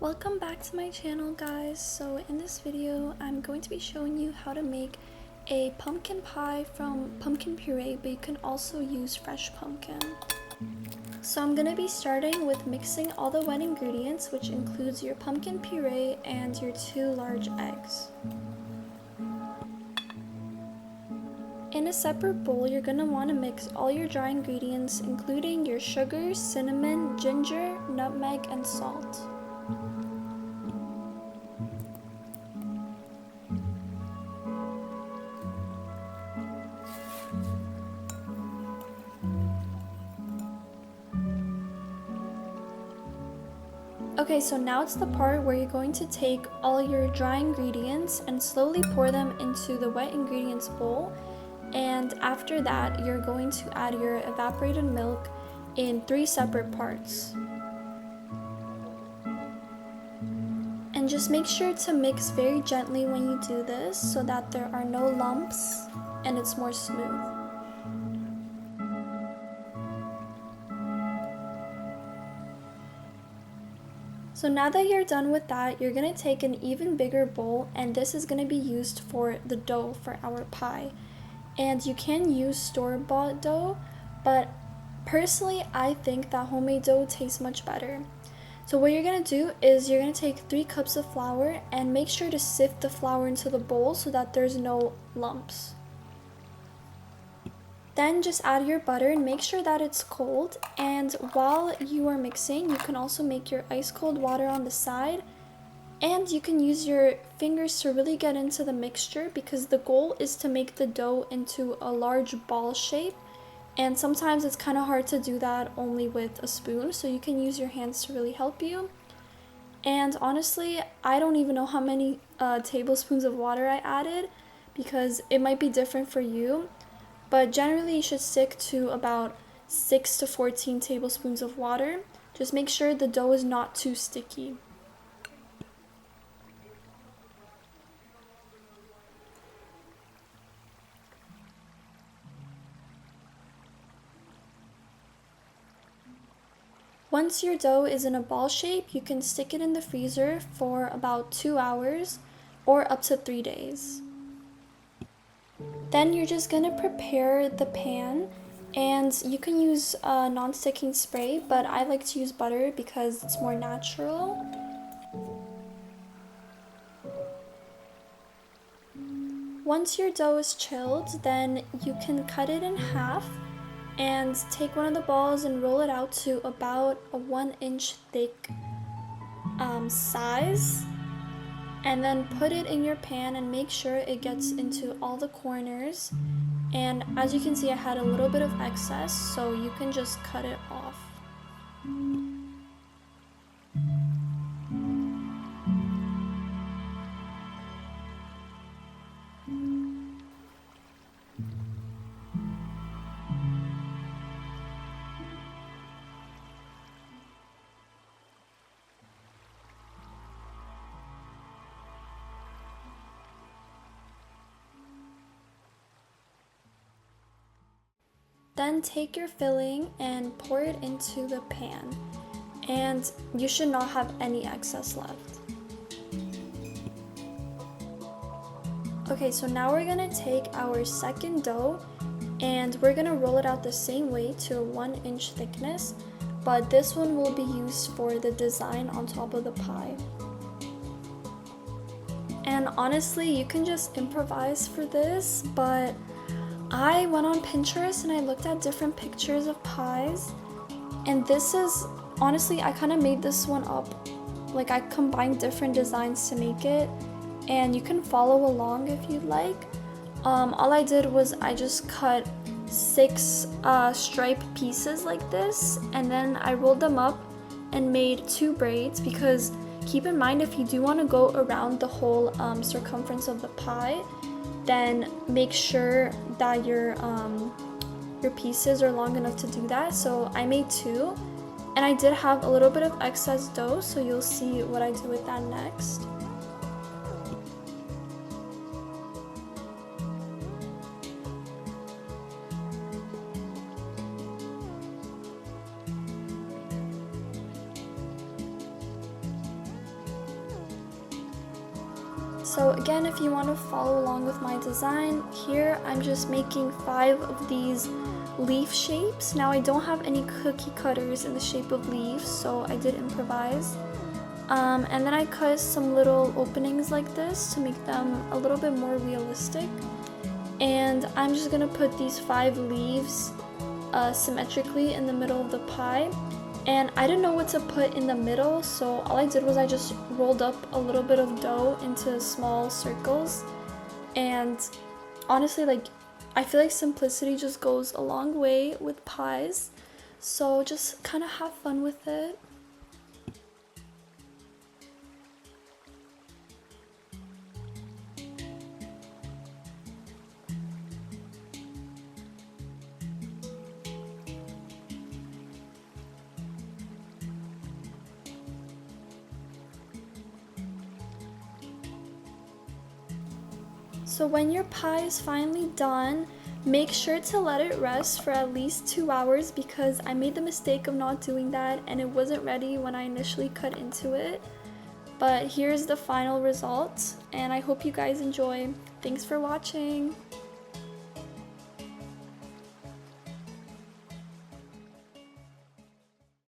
Welcome back to my channel, guys. So in this video I'm going to be showing you how to make a pumpkin pie from pumpkin puree, but you can also use fresh pumpkin. So I'm going to be starting with mixing all the wet ingredients, which includes your pumpkin puree and your 2 large eggs. In a separate bowl, you're going to want to mix all your dry ingredients, including your sugar, cinnamon, ginger, nutmeg, and salt. Okay, so now it's the part where you're going to take all your dry ingredients and slowly pour them into the wet ingredients bowl. And after that, you're going to add your evaporated milk in 3 separate parts. And just make sure to mix very gently when you do this so that there are no lumps and it's more smooth. So now that you're done with that, you're going to take an even bigger bowl, and this is going to be used for the dough for our pie. And you can use store-bought dough, but personally I think that homemade dough tastes much better. So what you're going to do is you're going to take 3 cups of flour and make sure to sift the flour into the bowl so that there's no lumps. Then just add your butter and make sure that it's cold, and while you are mixing you can also make your ice cold water on the side, and you can use your fingers to really get into the mixture because the goal is to make the dough into a large ball shape, and sometimes it's kind of hard to do that only with a spoon, so you can use your hands to really help you. And honestly, I don't even know how many tablespoons of water I added because it might be different for you. But generally you should stick to about 6 to 14 tablespoons of water. Just make sure the dough is not too sticky. Once your dough is in a ball shape, you can stick it in the freezer for about 2 hours or up to 3 days. Then you're just going to prepare the pan, and you can use non-sticking spray, but I like to use butter because it's more natural. Once your dough is chilled, then you can cut it in half and take one of the balls and roll it out to about a 1-inch thick size. And then put it in your pan and make sure it gets into all the corners. And as you can see, I had a little bit of excess, so you can just cut it off. Then take your filling and pour it into the pan, and you should not have any excess left. Okay, so now we're gonna take our second dough and we're gonna roll it out the same way to a 1-inch thickness, but this one will be used for the design on top of the pie. And honestly, you can just improvise for this, but I went on Pinterest and I looked at different pictures of pies, and this is, honestly, I kind of made this one up. Like, I combined different designs to make it, and you can follow along if you'd like. All I did was I just cut 6 stripe pieces like this, and then I rolled them up and made 2 braids, because keep in mind, if you do want to go around the whole circumference of the pie, then make sure that your pieces are long enough to do that. So I made 2, and I did have a little bit of excess dough, so you'll see what I do with that next. So again, if you want to follow along with my design, here I'm just making 5 of these leaf shapes. Now I don't have any cookie cutters in the shape of leaves, so I did improvise. And then I cut some little openings like this to make them a little bit more realistic. And I'm just gonna put these 5 leaves symmetrically in the middle of the pie. And I didn't know what to put in the middle, so all I did was I just rolled up a little bit of dough into small circles. And honestly, like, I feel like simplicity just goes a long way with pies, so just kind of have fun with it. So when your pie is finally done, make sure to let it rest for at least 2 hours, because I made the mistake of not doing that and it wasn't ready when I initially cut into it. But here's the final result, and I hope you guys enjoy. Thanks for watching!